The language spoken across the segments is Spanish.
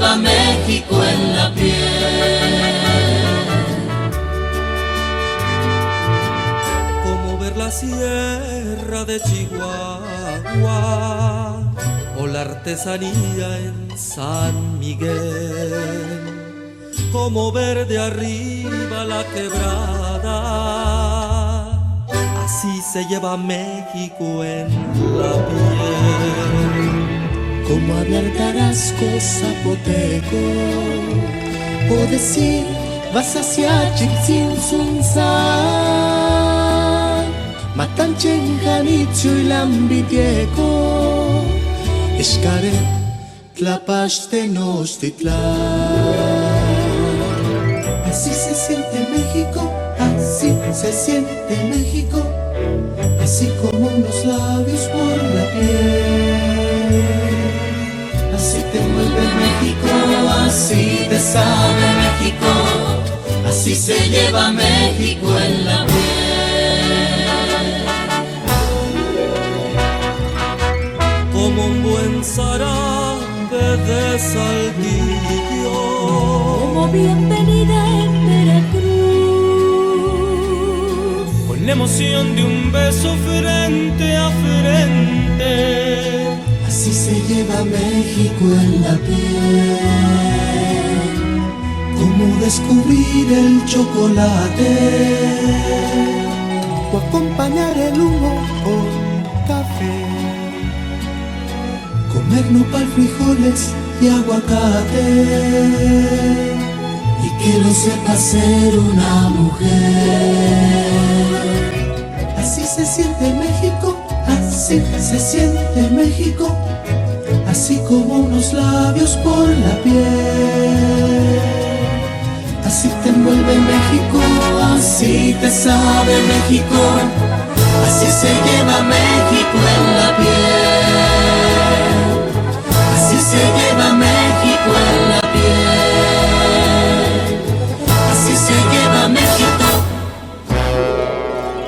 lleva México en la piel. Como ver la sierra de Chihuahua o la artesanía en San Miguel. Como ver de arriba la quebrada, así se lleva México en la piel. Como hablar tarasco zapoteco o decir vas hacia Chipsinsunzán, Matanchen, Janitzio y Lambitieco, Xcaret, Tlapachtenochtitlán. Así se siente México, así se siente México, así como unos labios por la piel. Así te envuelve México, así te sabe México, Así se lleva México en la piel. Como un buen zarape de Saltillo, como bienvenida en Veracruz, con la emoción de un beso frente a frente. así se lleva México en la piel. Como descubrir el chocolate o acompañar el humo con café. Comer nopal, frijoles y aguacate, y que lo sepa ser una mujer. Así se siente México, así se siente México, así como unos labios por la piel. Así te envuelve México, así te sabe México, así se lleva México en la piel. Así se lleva México en la piel. Así se lleva México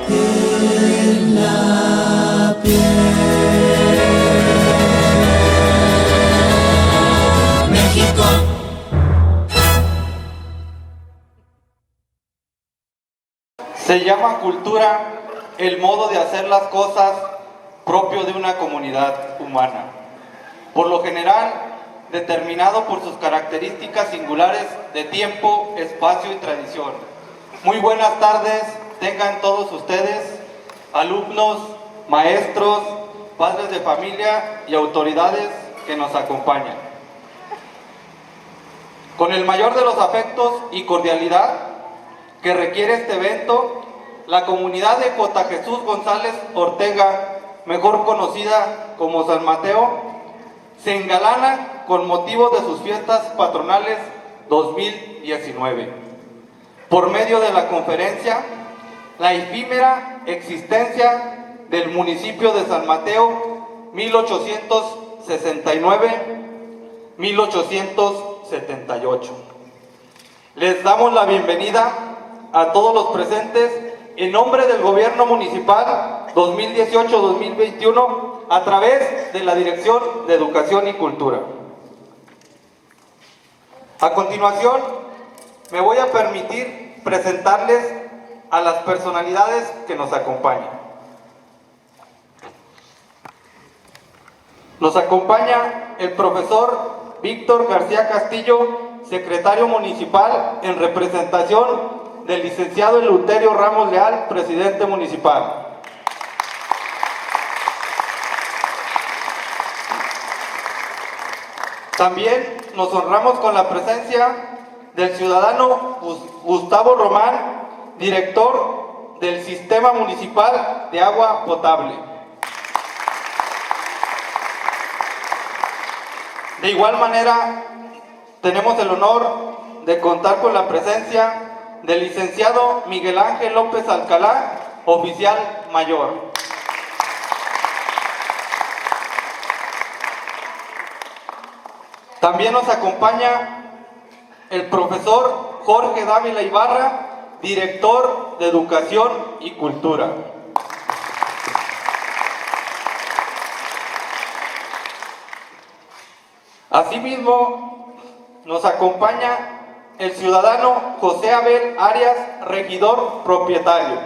en la piel. México. Se llama cultura el modo de hacer las cosas propio de una comunidad humana, por lo general determinado por sus características singulares de tiempo, espacio y tradición. Muy buenas tardes tengan todos ustedes, alumnos, maestros, padres de familia y autoridades que nos acompañan. Con el mayor de los afectos y cordialidad que requiere este evento, la comunidad de J. Jesús González Ortega, mejor conocida como San Mateo, se engalana con motivo de sus fiestas patronales 2019, por medio de la conferencia La efímera existencia del municipio de San Mateo 1869-1878. Les damos la bienvenida a todos los presentes en nombre del Gobierno Municipal 2018-2021 a través de la Dirección de Educación y Cultura. A continuación, me voy a permitir presentarles a las personalidades que nos acompañan. Nos acompaña el profesor Víctor García Castillo, secretario municipal en representación del licenciado Eleuterio Ramos Leal, presidente municipal. También nos honramos con la presencia del ciudadano Gustavo Román, director del Sistema Municipal de Agua Potable. De igual manera, tenemos el honor de contar con la presencia del licenciado Miguel Ángel López Alcalá, oficial mayor. También nos acompaña el profesor Jorge Dávila Ibarra, director de Educación y Cultura. Asimismo, nos acompaña el ciudadano José Abel Arias, regidor propietario.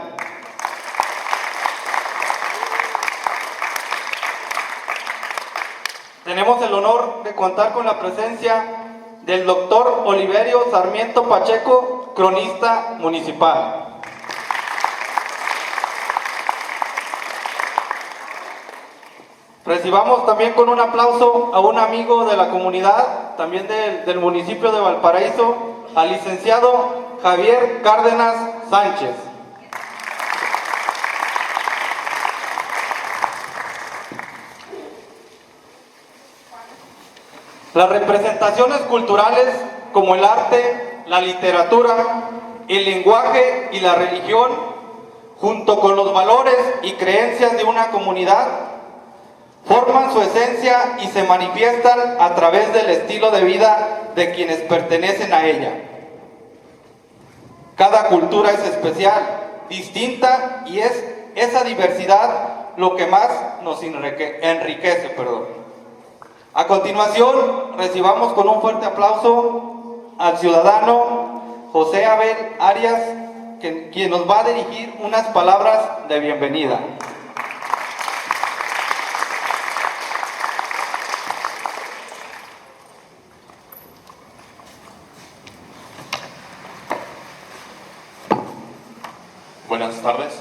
Tenemos el honor de contar con la presencia del doctor Oliverio Sarmiento Pacheco, cronista municipal. Recibamos también con un aplauso a un amigo de la comunidad, también del municipio de Valparaíso, al licenciado Javier Cárdenas Sánchez. Las representaciones culturales como el arte, la literatura, el lenguaje y la religión, junto con los valores y creencias de una comunidad, forman su esencia y se manifiestan a través del estilo de vida de quienes pertenecen a ella. Cada cultura es especial, distinta, y es esa diversidad lo que más nos enriquece. A continuación, recibamos con un fuerte aplauso al ciudadano José Abel Arias, quien nos va a dirigir unas palabras de bienvenida. Buenas tardes.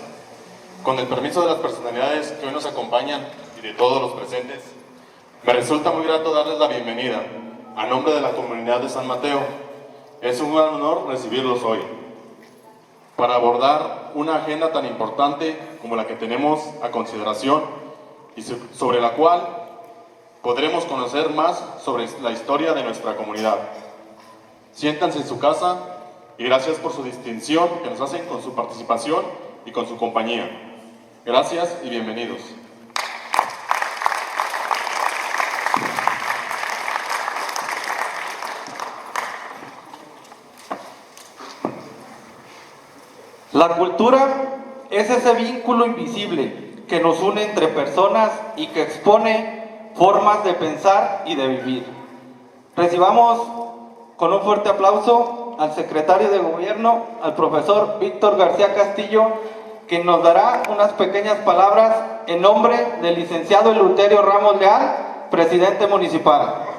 Con el permiso de las personalidades que hoy nos acompañan y de todos los presentes, me resulta muy grato darles la bienvenida a nombre de la comunidad de San Mateo. Es un gran honor recibirlos hoy para abordar una agenda tan importante como la que tenemos a consideración y sobre la cual podremos conocer más sobre la historia de nuestra comunidad. Siéntanse en su casa y gracias por su distinción que nos hacen con su participación y con su compañía. Gracias y bienvenidos. La cultura es ese vínculo invisible que nos une entre personas y que expone formas de pensar y de vivir. Recibamos con un fuerte aplauso al secretario de Gobierno, al profesor Víctor García Castillo, quien nos dará unas pequeñas palabras en nombre del licenciado Eleuterio Ramos Leal, presidente municipal.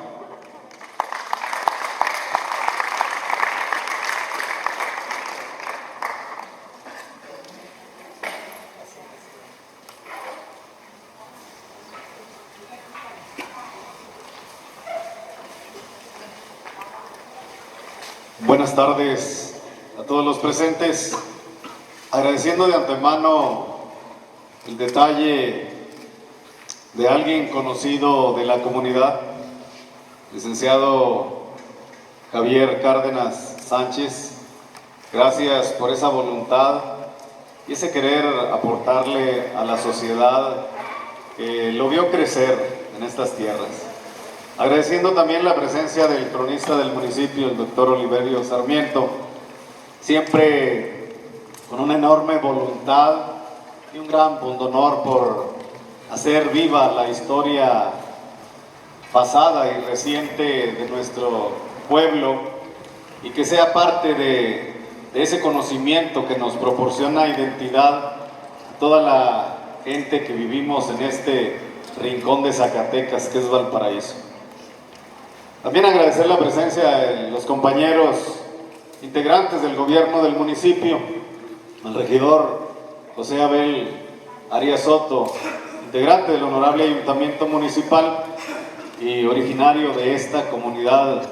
Buenas tardes a todos los presentes, agradeciendo de antemano el detalle de alguien conocido de la comunidad, licenciado Javier Cárdenas Sánchez. Gracias por esa voluntad y ese querer aportarle a la sociedad que lo vio crecer en estas tierras. Agradeciendo también la presencia del cronista del municipio, el doctor Oliverio Sarmiento, siempre con una enorme voluntad y un gran pundonor por hacer viva la historia pasada y reciente de nuestro pueblo y que sea parte de ese conocimiento que nos proporciona identidad a toda la gente que vivimos en este rincón de Zacatecas que es Valparaíso. También agradecer la presencia de los compañeros integrantes del gobierno del municipio, al regidor José Abel Arias Soto, integrante del honorable ayuntamiento municipal y originario de esta comunidad,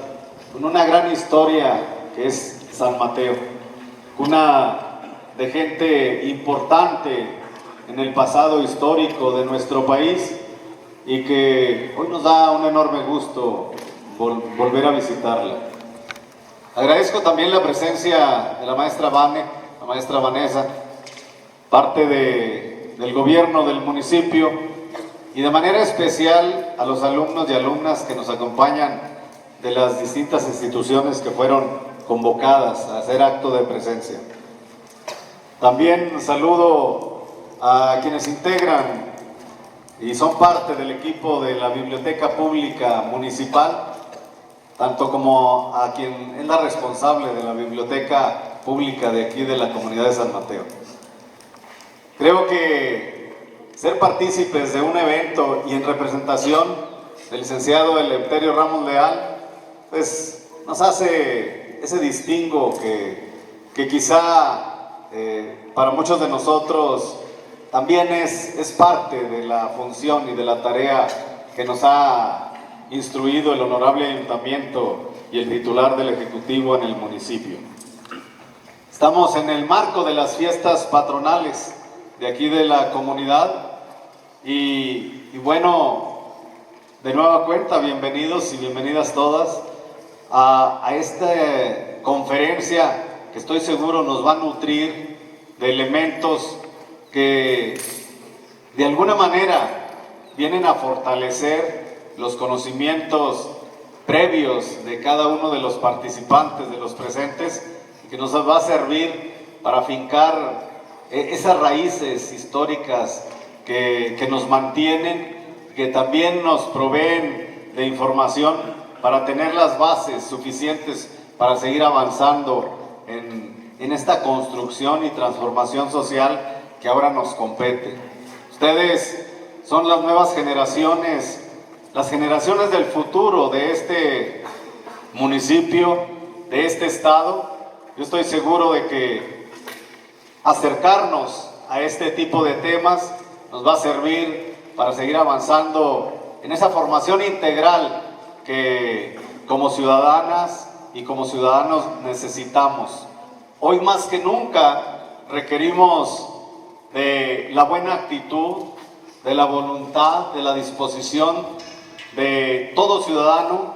con una gran historia que es San Mateo, una de gente importante en el pasado histórico de nuestro país y que hoy nos da un enorme gusto volver a visitarla. Agradezco también la presencia de la maestra la maestra Vanessa, parte del gobierno del municipio y de manera especial a los alumnos y alumnas que nos acompañan de las distintas instituciones que fueron convocadas a hacer acto de presencia. También saludo a quienes integran y son parte del equipo de la Biblioteca Pública Municipal, tanto como a quien es la responsable de la biblioteca pública de aquí de la comunidad de San Mateo. Creo que ser partícipes de un evento y en representación del licenciado Eleuterio Ramos Leal, pues nos hace ese distingo que quizá para muchos de nosotros también es parte de la función y de la tarea que nos ha instruido el honorable ayuntamiento y el titular del Ejecutivo en el municipio. Estamos en el marco de las fiestas patronales de aquí de la comunidad y bueno, de nueva cuenta, bienvenidos y bienvenidas todas a esta conferencia que estoy seguro nos va a nutrir de elementos que de alguna manera vienen a fortalecer los conocimientos previos de cada uno de los participantes, de los presentes, y que nos va a servir para afincar esas raíces históricas que nos mantienen, que también nos proveen de información para tener las bases suficientes para seguir avanzando en esta construcción y transformación social que ahora nos compete. Ustedes son las nuevas generaciones, las generaciones del futuro de este municipio, de este estado. Yo estoy seguro de que acercarnos a este tipo de temas nos va a servir para seguir avanzando en esa formación integral que como ciudadanas y como ciudadanos necesitamos. Hoy más que nunca requerimos de la buena actitud, de la voluntad, de la disposición de todo ciudadano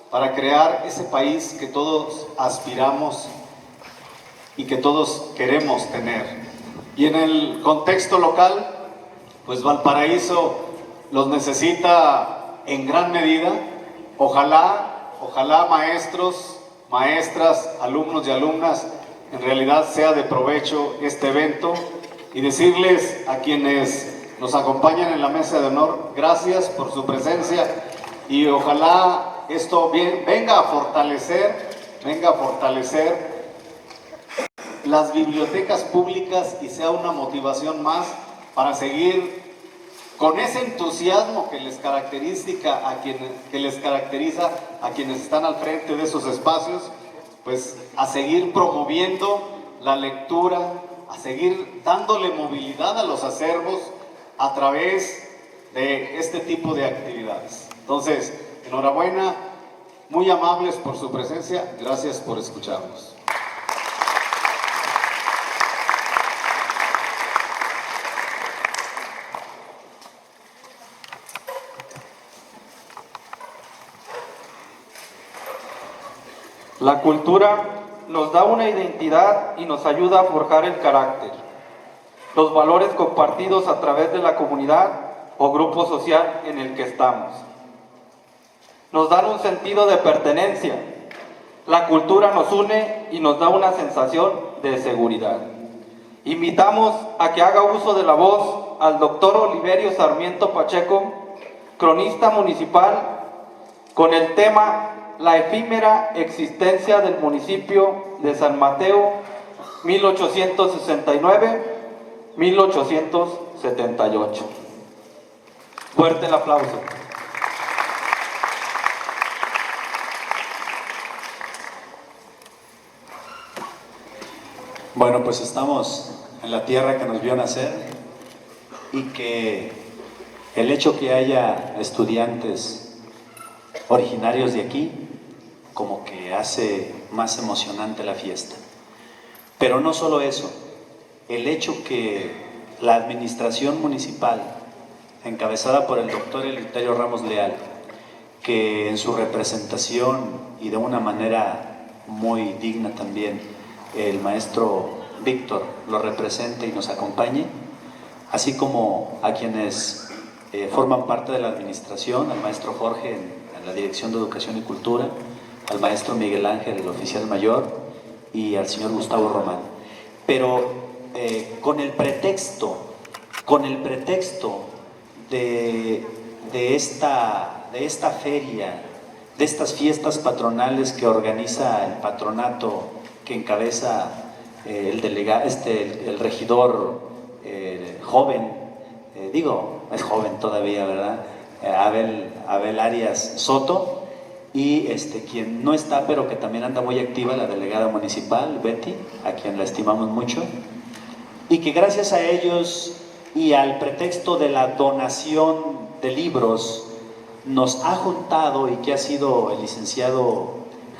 para crear ese país que todos aspiramos y que todos queremos tener. Y en el contexto local, pues Valparaíso los necesita en gran medida. Ojalá maestros, maestras, alumnos y alumnas, en realidad sea de provecho este evento, y decirles a quienes nos acompañan en la mesa de honor, gracias por su presencia, y ojalá esto venga a fortalecer las bibliotecas públicas y sea una motivación más para seguir con ese entusiasmo que les caracteriza a quienes están al frente de esos espacios, pues a seguir promoviendo la lectura, a seguir dándole movilidad a los acervos a través de este tipo de actividades. Entonces, enhorabuena, muy amables por su presencia, gracias por escucharnos. La cultura nos da una identidad y nos ayuda a forjar el carácter, los valores compartidos a través de la comunidad o grupo social en el que estamos. Nos dan un sentido de pertenencia. La cultura nos une y nos da una sensación de seguridad. Invitamos a que haga uso de la voz al doctor Oliverio Sarmiento Pacheco, cronista municipal, con el tema La efímera existencia del municipio de San Mateo, 1869-1878. Fuerte el aplauso. Bueno, pues estamos en la tierra que nos vio nacer y que el hecho que haya estudiantes originarios de aquí como que hace más emocionante la fiesta. Pero no solo eso, el hecho que la administración municipal, encabezada por el doctor Eleuterio Ramos Leal, que en su representación y de una manera muy digna también, el maestro Víctor lo represente y nos acompañe, así como a quienes forman parte de la administración, al maestro Jorge en la Dirección de Educación y Cultura, al maestro Miguel Ángel, el oficial mayor, y al señor Gustavo Román. Pero con el pretexto de esta feria de estas fiestas patronales que organiza el patronato que encabeza el regidor joven, es joven todavía, ¿verdad? Abel Arias Soto, y quien no está, pero que también anda muy activa, la delegada municipal, Betty, a quien la estimamos mucho, y que gracias a ellos y al pretexto de la donación de libros, nos ha juntado, y que ha sido el licenciado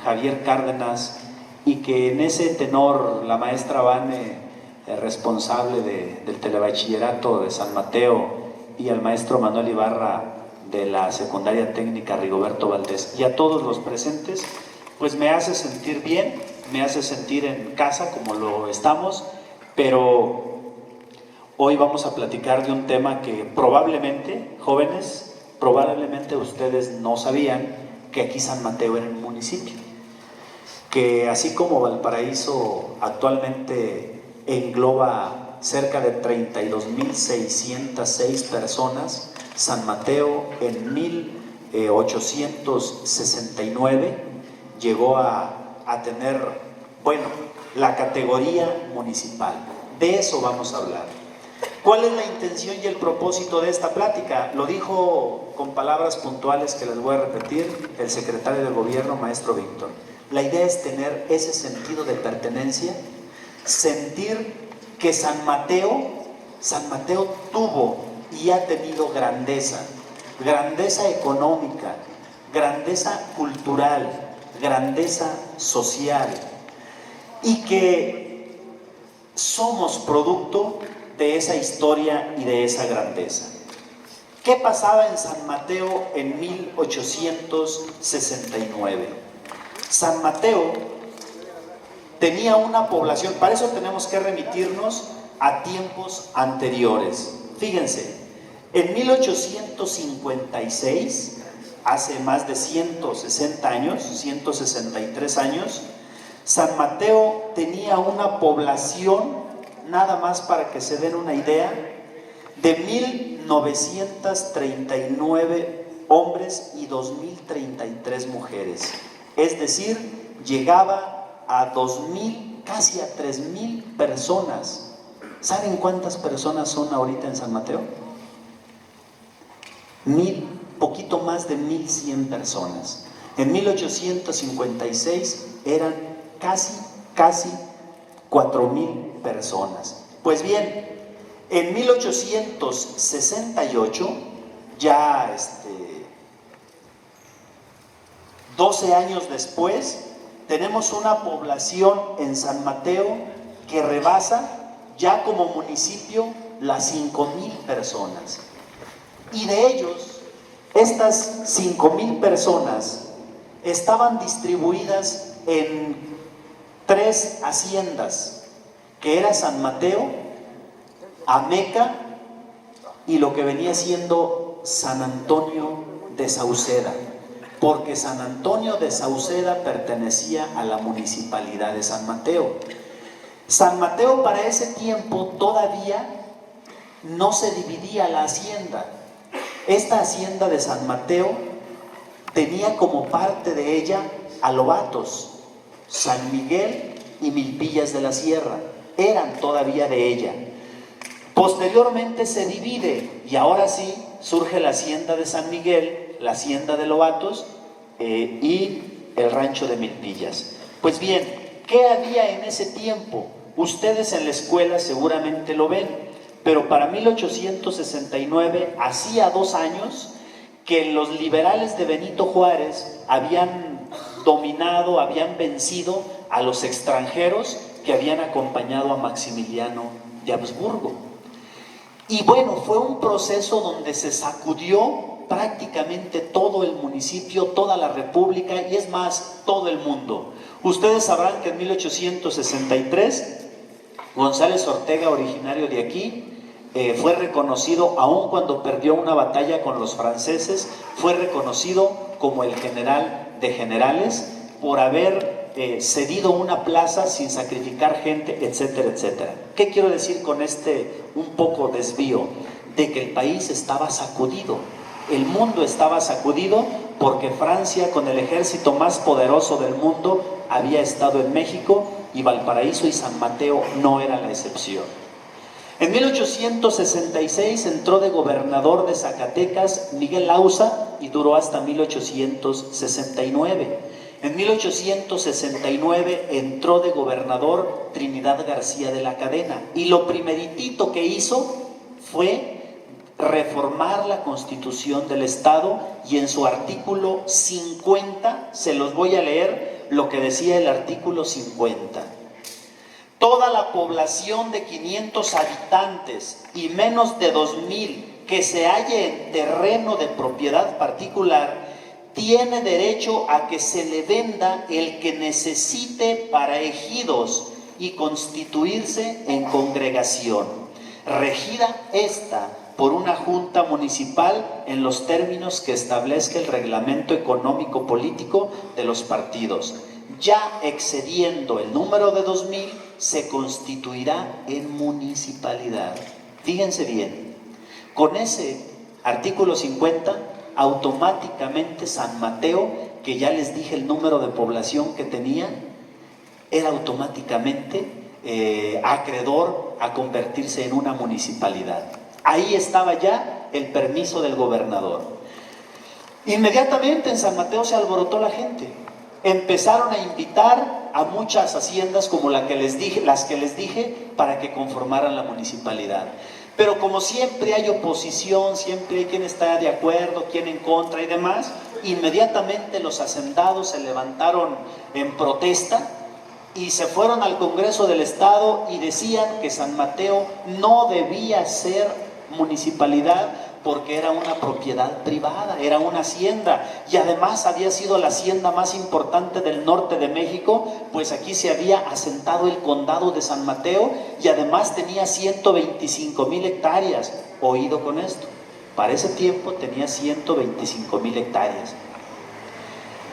Javier Cárdenas, y que en ese tenor la maestra Vane, responsable del telebachillerato de San Mateo, y al maestro Manuel Ibarra de la secundaria técnica Rigoberto Valdés, y a todos los presentes, pues me hace sentir bien, me hace sentir en casa como lo estamos. Pero hoy vamos a platicar de un tema que probablemente, jóvenes, probablemente ustedes no sabían, que aquí San Mateo era un municipio, que así como Valparaíso actualmente engloba cerca de 32.606 personas, San Mateo en 1869 llegó a tener, la categoría municipal. De eso vamos a hablar. ¿Cuál es la intención y el propósito de esta plática? Lo dijo con palabras puntuales que les voy a repetir el secretario del gobierno, maestro Víctor. La idea es tener ese sentido de pertenencia, sentir que San Mateo tuvo y ha tenido grandeza económica, grandeza cultural, grandeza social, y que somos producto de esa historia y de esa grandeza. ¿Qué pasaba en San Mateo en 1869? San Mateo tenía una población, para eso tenemos que remitirnos a tiempos anteriores. Fíjense, en 1856, hace más de 160 años, 163 años, San Mateo tenía una población, nada más para que se den una idea, de 1,939 hombres y 2,033 mujeres. Es decir, llegaba a 2,000, casi a 3,000 personas. ¿Saben cuántas personas son ahorita en San Mateo? Poquito más de 1,100 personas. En 1856 eran casi 4,000 personas. Pues bien, en 1868, ya 12 años después, tenemos una población en San Mateo que rebasa ya como municipio las 5,000 personas. Y de ellos, estas 5,000 personas estaban distribuidas en 3 haciendas, que era San Mateo, Ameca y lo que venía siendo San Antonio de Sauceda, porque San Antonio de Sauceda pertenecía a la municipalidad de San Mateo. San Mateo para ese tiempo todavía no se dividía la hacienda. Esta hacienda de San Mateo tenía como parte de ella a Lobatos, San Miguel y Milpillas de la Sierra, eran todavía de ella. Posteriormente se divide y ahora sí surge la hacienda de San Miguel, la hacienda de Lobatos y el rancho de Milpillas. Pues bien, ¿qué había en ese tiempo? Ustedes en la escuela seguramente lo ven, pero para 1869, hacía 2 años, que los liberales de Benito Juárez habían dominado, habían vencido a los extranjeros que habían acompañado a Maximiliano de Habsburgo. Y bueno, fue un proceso donde se sacudió prácticamente todo el municipio, toda la república y es más, todo el mundo. Ustedes sabrán que en 1863 González Ortega, originario de aquí, fue reconocido, aun cuando perdió una batalla con los franceses, fue reconocido como el general de generales por haber cedido una plaza sin sacrificar gente, etcétera, etcétera. ¿Qué quiero decir con un poco desvío? De que el país estaba sacudido, el mundo estaba sacudido porque Francia, con el ejército más poderoso del mundo, había estado en México y Valparaíso y San Mateo no era la excepción. En 1866 entró de gobernador de Zacatecas Miguel Auza y duró hasta 1869. En 1869 entró de gobernador Trinidad García de la Cadena y lo primeritito que hizo fue reformar la Constitución del Estado, y en su artículo 50, se los voy a leer lo que decía el artículo 50. Toda la población de 500 habitantes y menos de 2000 que se halle en terreno de propiedad particular tiene derecho a que se le venda el que necesite para ejidos y constituirse en congregación, regida esta por una junta municipal en los términos que establezca el reglamento económico político de los partidos. Ya excediendo el número de 2000, se constituirá en municipalidad. Fíjense bien, con ese artículo 50, automáticamente San Mateo, que ya les dije el número de población que tenía, era automáticamente acreedor a convertirse en una municipalidad. Ahí estaba ya el permiso del gobernador. Inmediatamente en San Mateo se alborotó la gente. Empezaron a invitar a muchas haciendas como las que les dije para que conformaran la municipalidad. Pero como siempre hay oposición, siempre hay quien está de acuerdo, quien en contra y demás, inmediatamente los hacendados se levantaron en protesta y se fueron al Congreso del Estado y decían que San Mateo no debía ser municipalidad porque era una propiedad privada, era una hacienda, y además había sido la hacienda más importante del norte de México, pues aquí se había asentado el condado de San Mateo y además tenía 125,000 hectáreas. Oído con esto, para ese tiempo tenía 125,000 hectáreas.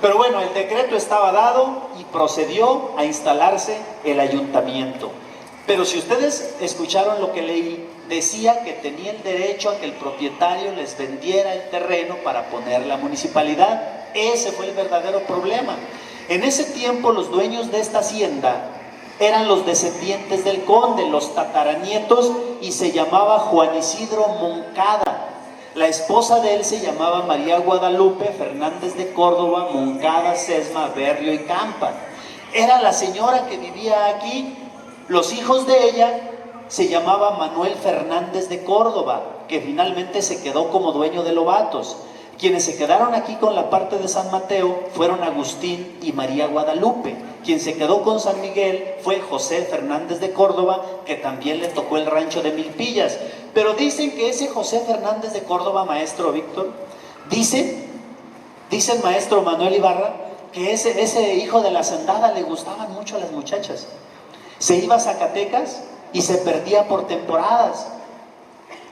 Pero bueno, el decreto estaba dado y procedió a instalarse el ayuntamiento. Pero si ustedes escucharon lo que leí, decía que tenía el derecho a que el propietario les vendiera el terreno para poner la municipalidad. Ese fue el verdadero problema. En ese tiempo los dueños de esta hacienda eran los descendientes del conde, los tataranietos, y se llamaba Juan Isidro Moncada. La esposa de él se llamaba María Guadalupe Fernández de Córdoba, Moncada, Sesma, Berrio y Campa. Era la señora que vivía aquí. Los hijos de ella se llamaba Manuel Fernández de Córdoba, que finalmente se quedó como dueño de Lobatos. Quienes se quedaron aquí con la parte de San Mateo fueron Agustín y María Guadalupe. Quien se quedó con San Miguel fue José Fernández de Córdoba, que también le tocó el rancho de Milpillas. Pero dicen que ese José Fernández de Córdoba, maestro Víctor, dice el maestro Manuel Ibarra, que ese hijo de la hacendada le gustaban mucho a las muchachas. Se iba a Zacatecas y se perdía por temporadas,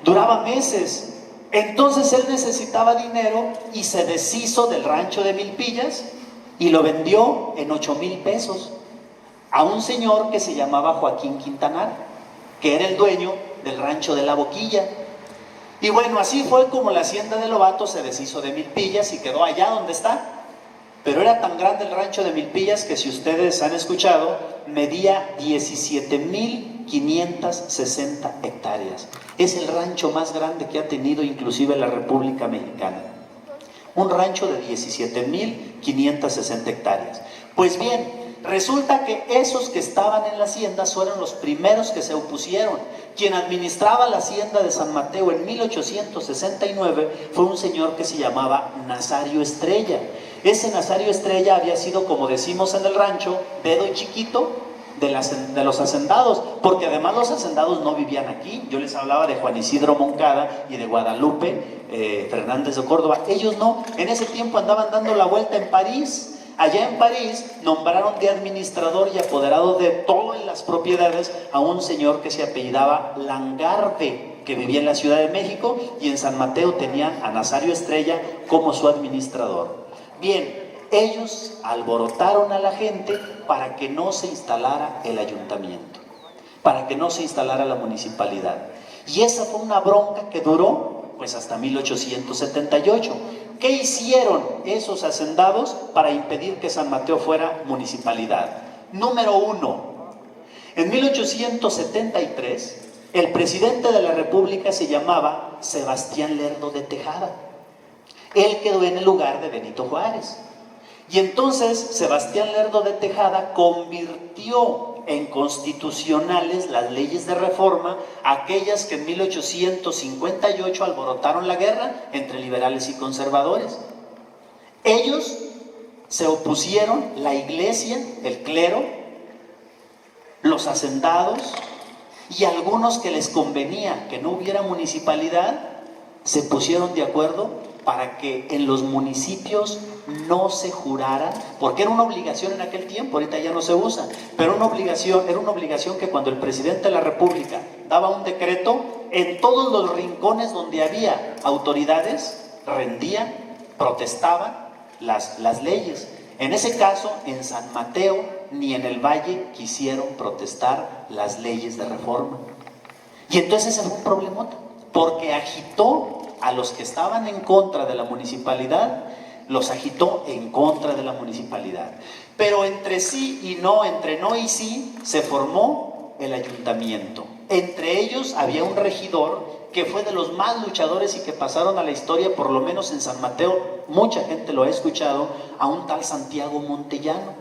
duraba meses. Entonces él necesitaba dinero y se deshizo del rancho de Milpillas y lo vendió en 8,000 pesos a un señor que se llamaba Joaquín Quintanar, que era el dueño del rancho de La Boquilla. Y bueno, así fue como la hacienda de Lobatos se deshizo de Milpillas y quedó allá donde está. Pero era tan grande el rancho de Milpillas que, si ustedes han escuchado, medía 17,560 hectáreas. Es el rancho más grande que ha tenido inclusive la República Mexicana. Un rancho de 17,560 hectáreas. Pues bien, resulta que esos que estaban en la hacienda fueron los primeros que se opusieron. Quien administraba la hacienda de San Mateo en 1869 fue un señor que se llamaba Nazario Estrella. Ese Nazario Estrella había sido, como decimos en el rancho, dedo chiquito de los hacendados, porque además los hacendados no vivían aquí. Yo les hablaba de Juan Isidro Moncada y de Guadalupe Fernández de Córdoba. Ellos no, en ese tiempo andaban dando la vuelta en París. Allá en París nombraron de administrador y apoderado de todas las propiedades a un señor que se apellidaba Langarde, que vivía en la Ciudad de México, y en San Mateo tenían a Nazario Estrella como su administrador. Bien, ellos alborotaron a la gente para que no se instalara el ayuntamiento, para que no se instalara la municipalidad. Y esa fue una bronca que duró pues hasta 1878. ¿Qué hicieron esos hacendados para impedir que San Mateo fuera municipalidad? Número 1, en 1873, el presidente de la República se llamaba Sebastián Lerdo de Tejada. Él quedó en el lugar de Benito Juárez. Y entonces Sebastián Lerdo de Tejada convirtió en constitucionales las leyes de reforma, aquellas que en 1858 alborotaron la guerra entre liberales y conservadores. Ellos se opusieron, la iglesia, el clero, los hacendados y algunos que les convenía que no hubiera municipalidad, se pusieron de acuerdo para que en los municipios no se jurara, porque era una obligación en aquel tiempo, ahorita ya no se usa, pero era una obligación que cuando el presidente de la República daba un decreto, en todos los rincones donde había autoridades, rendían, protestaban las leyes. En ese caso, en San Mateo ni en el Valle quisieron protestar las leyes de reforma. Y entonces ese fue un problemota, porque agitó a los que estaban en contra de la municipalidad, los agitó en contra de la municipalidad. Pero entre sí y no, entre no y sí, se formó el ayuntamiento. Entre ellos había un regidor que fue de los más luchadores y que pasaron a la historia, por lo menos en San Mateo, mucha gente lo ha escuchado, a un tal Santiago Montellano.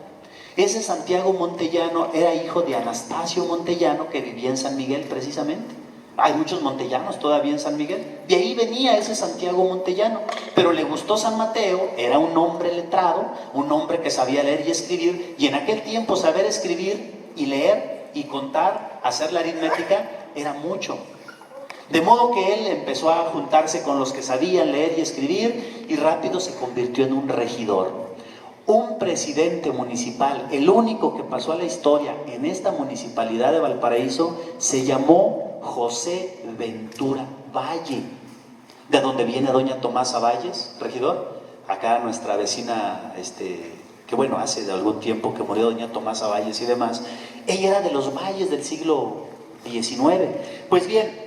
Ese Santiago Montellano era hijo de Anastasio Montellano, que vivía en San Miguel precisamente. Hay muchos montellanos todavía en San Miguel. De ahí venía ese Santiago Montellano. Pero le gustó San Mateo, era un hombre letrado, un hombre que sabía leer y escribir. Y en aquel tiempo saber escribir y leer y contar, hacer la aritmética, era mucho. De modo que él empezó a juntarse con los que sabían leer y escribir y rápido se convirtió en un regidor. Un presidente municipal, el único que pasó a la historia en esta municipalidad de Valparaíso, se llamó José Ventura Valle, de donde viene doña Tomasa Valles, regidor, acá nuestra vecina, que bueno, hace de algún tiempo que murió doña Tomasa Valles y demás. Ella era de los Valles del siglo XIX. Pues bien,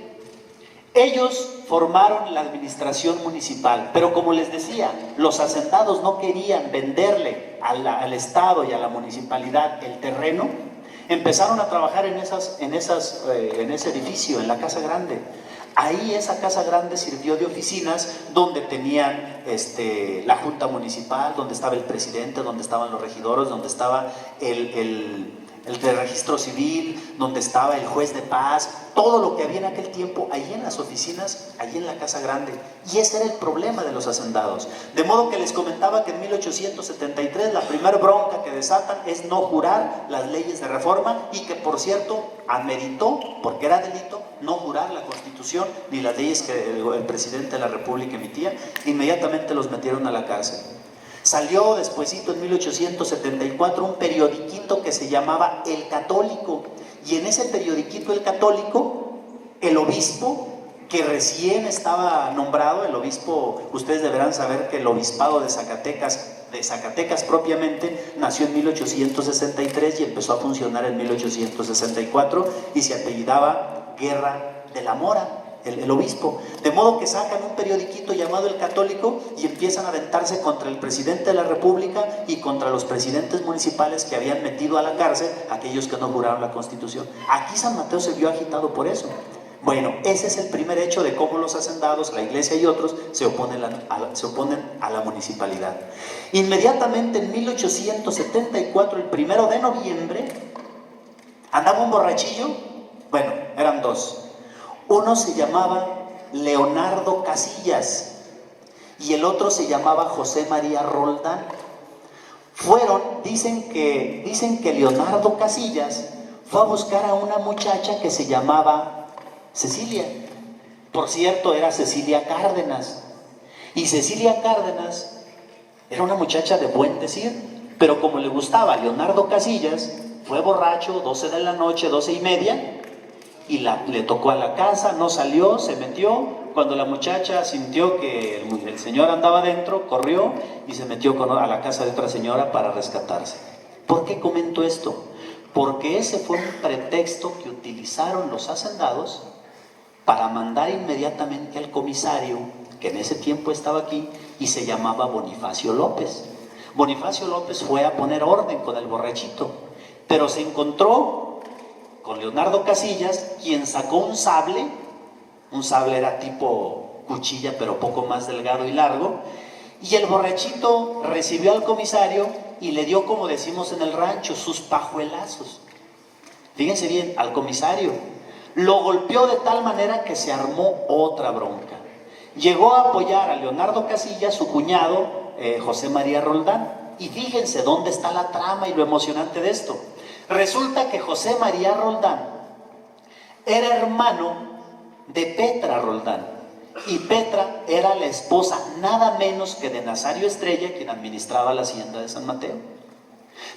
ellos formaron la administración municipal, pero como les decía, los hacendados no querían venderle al Estado y a la municipalidad el terreno. Empezaron a trabajar en ese edificio, en la Casa Grande. Ahí esa Casa Grande sirvió de oficinas donde tenían la Junta Municipal, donde estaba el presidente, donde estaban los regidores, donde estaba el de registro civil, donde estaba el juez de paz, todo lo que había en aquel tiempo, ahí en las oficinas, ahí en la Casa Grande. Y ese era el problema de los hacendados. De modo que les comentaba que en 1873 la primera bronca que desatan es no jurar las leyes de reforma y que, por cierto, ameritó, porque era delito, no jurar la Constitución ni las leyes que el presidente de la República emitía. Inmediatamente los metieron a la cárcel. Salió despuesito en 1874 un periodiquito que se llamaba El Católico, y en ese periodiquito El Católico, el obispo que recién estaba nombrado, el obispo, ustedes deberán saber que el obispado de Zacatecas propiamente, nació en 1863 y empezó a funcionar en 1864 y se apellidaba Guerra de la Mora. El obispo, de modo que sacan un periodiquito llamado El Católico y empiezan a aventarse contra el presidente de la República y contra los presidentes municipales que habían metido a la cárcel a aquellos que no juraron la Constitución. Aquí San Mateo se vio agitado por eso. Bueno, ese es el primer hecho de cómo los hacendados, la iglesia y otros se oponen a la municipalidad. Inmediatamente en 1874, el 1 de noviembre, andaba un borrachillo, bueno, eran dos. Uno se llamaba Leonardo Casillas y el otro se llamaba José María Roldán. Dicen que Leonardo Casillas fue a buscar a una muchacha que se llamaba Cecilia. Por cierto, era Cecilia Cárdenas. Y Cecilia Cárdenas era una muchacha de buen decir, pero como le gustaba a Leonardo Casillas, fue borracho, 12 de la noche, 12:30, y le tocó a la casa, no salió, se metió. Cuando la muchacha sintió que el señor andaba dentro, corrió y se metió a la casa de otra señora para rescatarse. ¿Por qué comento esto? Porque ese fue un pretexto que utilizaron los hacendados para mandar inmediatamente al comisario que en ese tiempo estaba aquí y se llamaba Bonifacio López. Bonifacio López fue a poner orden con el borrachito, pero se encontró con Leonardo Casillas, quien sacó un sable era tipo cuchilla, pero poco más delgado y largo, y el borrachito recibió al comisario y le dio, como decimos en el rancho, sus pajuelazos. Fíjense bien, al comisario. Lo golpeó de tal manera que se armó otra bronca. Llegó a apoyar a Leonardo Casillas, su cuñado, José María Roldán. Y fíjense dónde está la trama y lo emocionante de esto. Resulta que José María Roldán era hermano de Petra Roldán. Y Petra era la esposa nada menos que de Nazario Estrella, quien administraba la hacienda de San Mateo.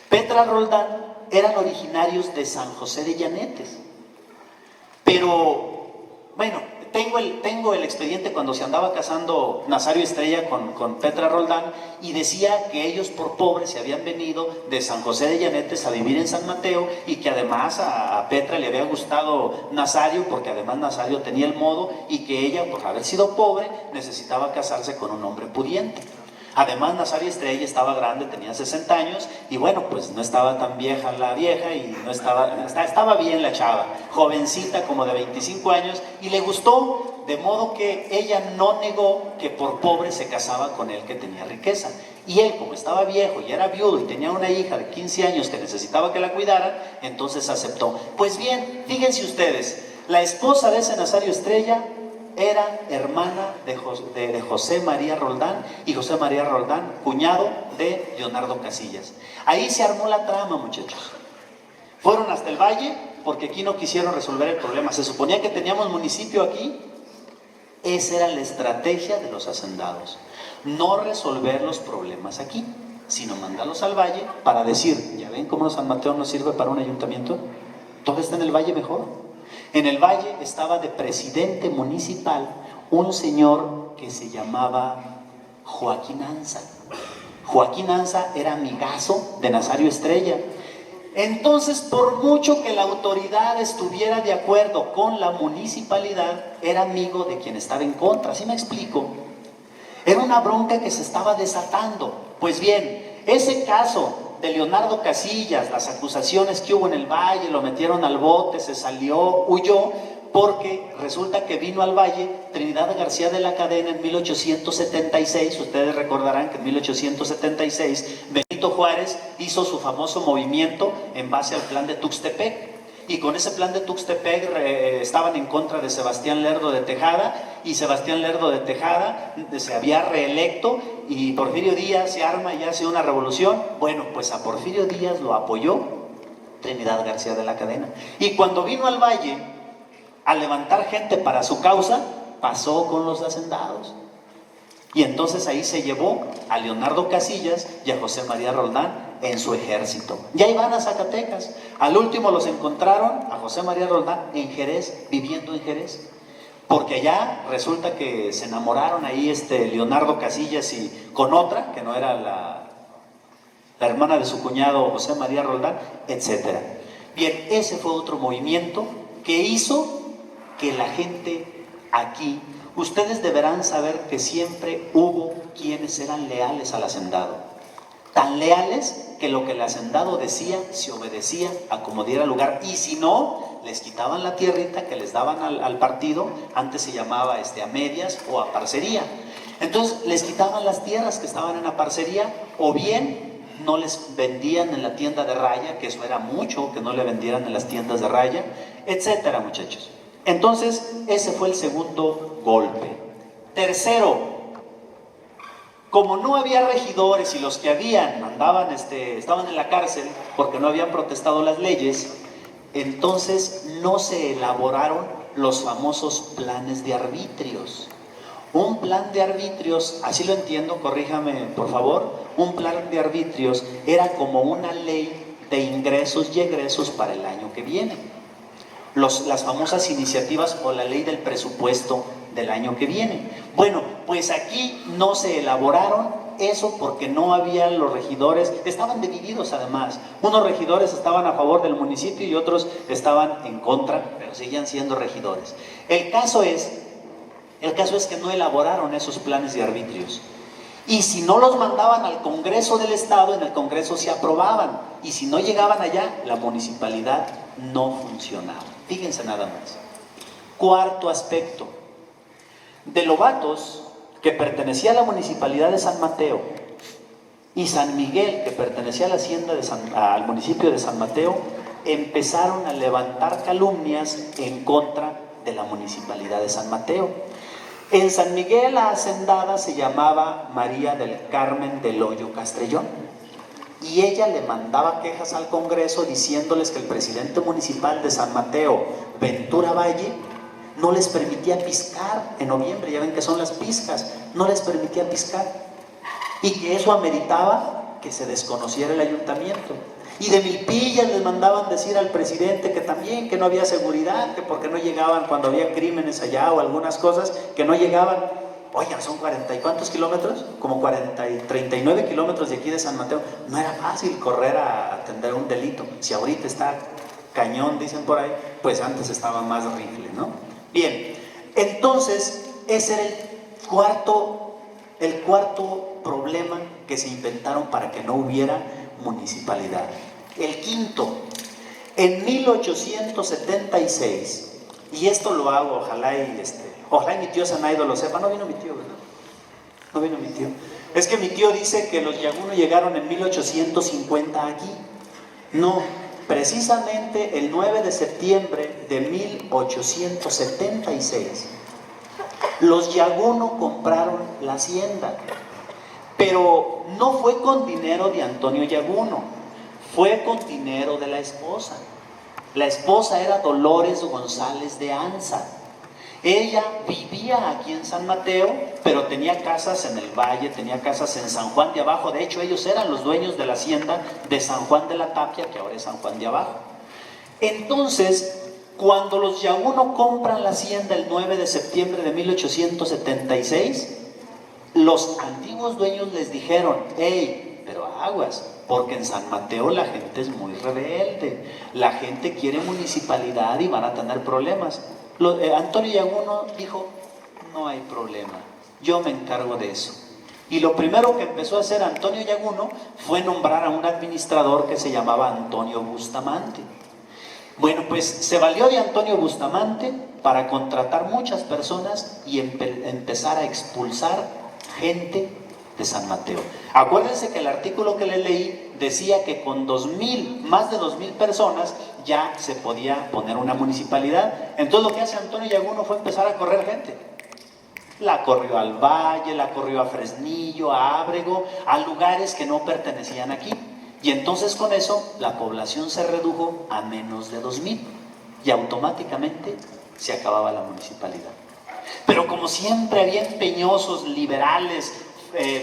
Petra Roldán eran originarios de San José de Llanetes. Pero, bueno, tengo el expediente cuando se andaba casando Nazario Estrella con Petra Roldán, y decía que ellos por pobres se habían venido de San José de Llanetes a vivir en San Mateo, y que además a Petra le había gustado Nazario, porque además Nazario tenía el modo, y que ella, por haber sido pobre, necesitaba casarse con un hombre pudiente. Además, Nazario Estrella estaba grande, tenía 60 años, y bueno, pues no estaba tan vieja la vieja, y estaba bien la chava, jovencita como de 25 años, y le gustó, de modo que ella no negó que por pobre se casaba con él que tenía riqueza. Y él, como estaba viejo y era viudo y tenía una hija de 15 años que necesitaba que la cuidaran, entonces aceptó. Pues bien, fíjense ustedes, la esposa de ese Nazario Estrella era hermana de José María Roldán, y José María Roldán, cuñado de Leonardo Casillas. Ahí se armó la trama, muchachos. Fueron hasta el valle, porque aquí no quisieron resolver el problema. Se suponía que teníamos municipio aquí. Esa era la estrategia de los hacendados. No resolver los problemas aquí, sino mandarlos al valle para decir, ¿ya ven cómo San Mateo no sirve para un ayuntamiento? Todo está en el valle mejor. En el valle estaba de presidente municipal un señor que se llamaba Joaquín Anza. Joaquín Anza era amigazo de Nazario Estrella. Entonces, por mucho que la autoridad estuviera de acuerdo con la municipalidad, era amigo de quien estaba en contra. ¿Sí me explico? Era una bronca que se estaba desatando. Pues bien, ese caso de Leonardo Casillas, las acusaciones que hubo en el valle, lo metieron al bote, se salió, huyó, porque resulta que vino al valle Trinidad García de la Cadena en 1876. Ustedes recordarán que en 1876 Benito Juárez hizo su famoso movimiento en base al plan de Tuxtepec. Y con ese plan de Tuxtepec estaban en contra de Sebastián Lerdo de Tejada, y Sebastián Lerdo de Tejada se había reelecto, y Porfirio Díaz se arma y hace una revolución. Bueno, pues a Porfirio Díaz lo apoyó Trinidad García de la Cadena. Y cuando vino al valle a levantar gente para su causa, pasó con los hacendados. Y entonces ahí se llevó a Leonardo Casillas y a José María Roldán en su ejército. Ya iban a Zacatecas. Al último los encontraron a José María Roldán en Jerez, viviendo en Jerez. Porque allá resulta que se enamoraron ahí Leonardo Casillas y con otra, que no era la hermana de su cuñado José María Roldán, etc. Bien, ese fue otro movimiento que hizo que la gente aquí, ustedes deberán saber que siempre hubo quienes eran leales al hacendado. Tan leales que lo que el hacendado decía se obedecía a como diera lugar. Y si no, les quitaban la tierrita que les daban al partido. Antes se llamaba a medias o a parcería. Entonces les quitaban las tierras que estaban en la parcería, o bien no les vendían en la tienda de raya, que eso era mucho, que no le vendieran en las tiendas de raya, etcétera, muchachos. Entonces, ese fue el segundo golpe. Tercero, como no había regidores y los que habían estaban en la cárcel porque no habían protestado las leyes, entonces no se elaboraron los famosos planes de arbitrios. Un plan de arbitrios, así lo entiendo, corríjame por favor, un plan de arbitrios era como una ley de ingresos y egresos para el año que viene. Las famosas iniciativas o la ley del presupuesto del año que viene. Bueno, pues aquí no se elaboraron eso porque no había los regidores, estaban divididos además. Unos regidores estaban a favor del municipio y otros estaban en contra, pero seguían siendo regidores. El caso es El caso es que no elaboraron esos planes de arbitrios. Y si no los mandaban al Congreso del Estado, en el Congreso se aprobaban. Y si no llegaban allá, la municipalidad no funcionaba. Fíjense nada más. Cuarto aspecto. De Lobatos, que pertenecía a la municipalidad de San Mateo, y San Miguel, que pertenecía a la hacienda al municipio de San Mateo, empezaron a levantar calumnias en contra de la municipalidad de San Mateo. En San Miguel la hacendada se llamaba María del Carmen del Hoyo Castrellón, y ella le mandaba quejas al Congreso diciéndoles que el presidente municipal de San Mateo, Ventura Valle, no les permitía piscar en noviembre. Ya ven que son las piscas, no les permitía piscar, y que eso ameritaba que se desconociera el ayuntamiento. Y de Milpillas les mandaban decir al presidente que también, que no había seguridad, que porque no llegaban cuando había crímenes allá o algunas cosas, que no llegaban. Oigan, son 40 y ¿cuántos kilómetros? Como 39 kilómetros de aquí de San Mateo. No era fácil correr a atender un delito. Si ahorita está cañón, dicen por ahí, pues antes estaba más rifle, ¿no? Bien, entonces ese era el cuarto problema que se inventaron para que no hubiera municipalidad. El quinto, en 1876, y esto lo hago, ojalá y mi tío Zanaido lo sepa. No vino mi tío, ¿verdad? No vino mi tío. Es que mi tío dice que los Yaguno llegaron en 1850 aquí. No, precisamente el 9 de septiembre de 1876, los Yaguno compraron la hacienda. Pero no fue con dinero de Antonio Yaguno, fue con dinero de la esposa. La esposa era Dolores González de Anza. Ella vivía aquí en San Mateo, pero tenía casas en el Valle, tenía casas en San Juan de Abajo. De hecho, ellos eran los dueños de la hacienda de San Juan de la Tapia, que ahora es San Juan de Abajo. Entonces, cuando los Yaguno compran la hacienda el 9 de septiembre de 1876, los antiguos dueños les dijeron: hey, pero aguas, porque en San Mateo la gente es muy rebelde, la gente quiere municipalidad y van a tener problemas. Antonio Yaguno dijo: no hay problema, yo me encargo de eso. Y lo primero que empezó a hacer Antonio Yaguno fue nombrar a un administrador que se llamaba Antonio Bustamante. Bueno, pues se valió de Antonio Bustamante para contratar muchas personas y empezar a expulsar gente de San Mateo. Acuérdense que el artículo que les leí decía que con más de 2,000 personas ya se podía poner una municipalidad. Entonces lo que hace Antonio Yaguno fue empezar a correr gente. La corrió al Valle, la corrió a Fresnillo, a Ábrego, a lugares que no pertenecían aquí. Y entonces con eso la población se redujo a menos de 2,000 y automáticamente se acababa la municipalidad. Pero como siempre había empeñosos, liberales,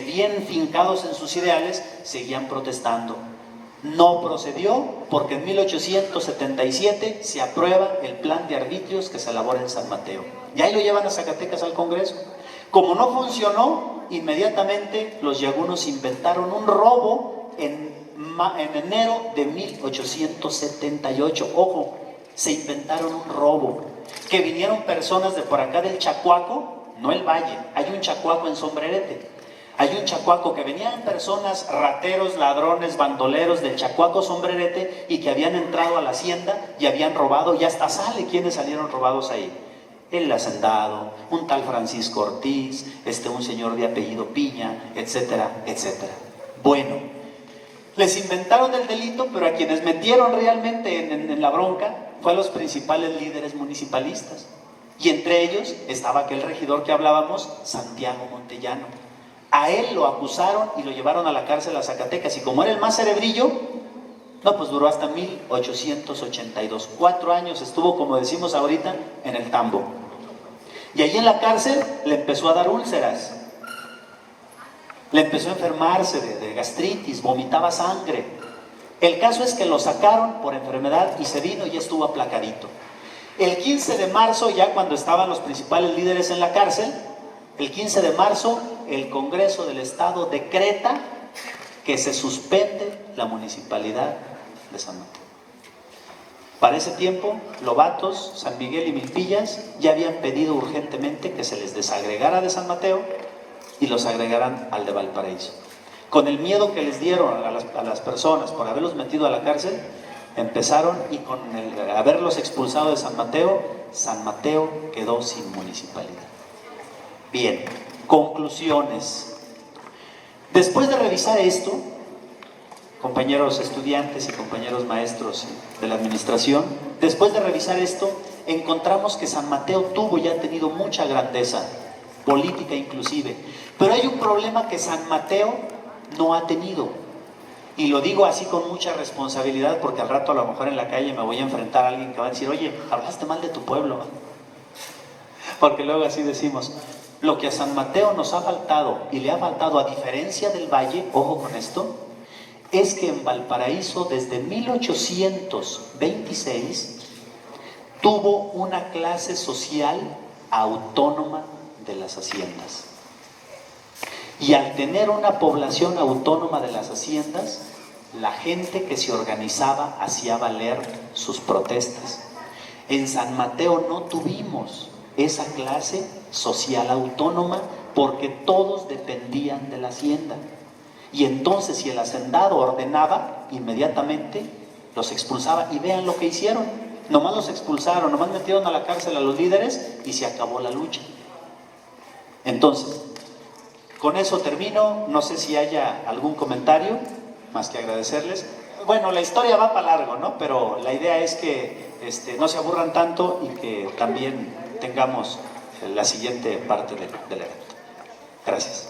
bien fincados en sus ideales, seguían protestando. No procedió porque en 1877 se aprueba el plan de arbitrios que se elabora en San Mateo. Y ahí lo llevan a Zacatecas al Congreso. Como no funcionó, inmediatamente los Yagunos inventaron un robo en enero de 1878. Ojo, se inventaron un robo. Que vinieron personas de por acá del Chacuaco, no el Valle, hay un Chacuaco en Sombrerete. Hay un Chacuaco que venían personas, rateros, ladrones, bandoleros del Chacuaco Sombrerete, y que habían entrado a la hacienda y habían robado, y hasta sale quienes salieron robados ahí. El hacendado, un tal Francisco Ortiz, un señor de apellido Piña, etcétera, etcétera. Bueno, les inventaron el delito, pero a quienes metieron realmente en la bronca fue a los principales líderes municipalistas. Y entre ellos estaba aquel regidor que hablábamos, Santiago Montellano. A él lo acusaron y lo llevaron a la cárcel a Zacatecas, y como era el más cerebrillo, no, pues duró hasta 1882. 4 años estuvo, como decimos ahorita, en el tambo. Y allí en la cárcel le empezó a dar úlceras. Le empezó a enfermarse de gastritis, vomitaba sangre. El caso es que lo sacaron por enfermedad y se vino y estuvo aplacadito. El 15 de marzo, ya cuando estaban los principales líderes en la cárcel, el 15 de marzo, el Congreso del Estado decreta que se suspende la municipalidad de San Mateo. Para ese tiempo, Lobatos, San Miguel y Milpillas ya habían pedido urgentemente que se les desagregara de San Mateo y los agregaran al de Valparaíso. Con el miedo que les dieron a las personas por haberlos metido a la cárcel, empezaron, y con el haberlos expulsado de San Mateo quedó sin municipalidad. Bien, conclusiones. Después de revisar esto, compañeros estudiantes y compañeros maestros de la administración, después de revisar esto, encontramos que San Mateo tuvo y ha tenido mucha grandeza, política inclusive, pero hay un problema que San Mateo no ha tenido, y lo digo así con mucha responsabilidad, porque al rato a lo mejor en la calle me voy a enfrentar a alguien que va a decir: oye, hablaste mal de tu pueblo, porque luego así decimos. Lo que a San Mateo nos ha faltado, y le ha faltado a diferencia del Valle, ojo con esto, es que en Valparaíso desde 1826 tuvo una clase social autónoma de las haciendas. Y al tener una población autónoma de las haciendas, la gente que se organizaba hacía valer sus protestas. En San Mateo no tuvimos esa clase social autónoma porque todos dependían de la hacienda. Y entonces, si el hacendado ordenaba, inmediatamente los expulsaba. Y vean lo que hicieron: nomás los expulsaron, nomás metieron a la cárcel a los líderes y se acabó la lucha. Entonces, con eso termino. No sé si haya algún comentario, más que agradecerles. Bueno, la historia va para largo, ¿no? Pero la idea es que no se aburran tanto y que también tengamos la siguiente parte del evento. Gracias.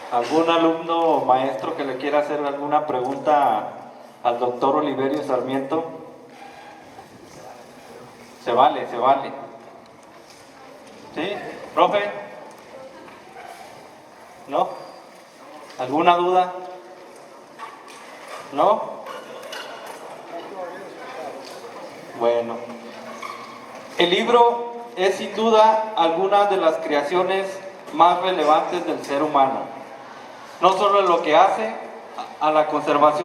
¿Algún alumno o maestro que le quiera hacer alguna pregunta al doctor Oliverio Sarmiento? Se vale, se vale. ¿Sí? ¿Profe? ¿No? ¿Alguna duda? ¿No? Bueno. El libro es sin duda alguna de las creaciones más relevantes del ser humano. No solo en lo que hace a la conservación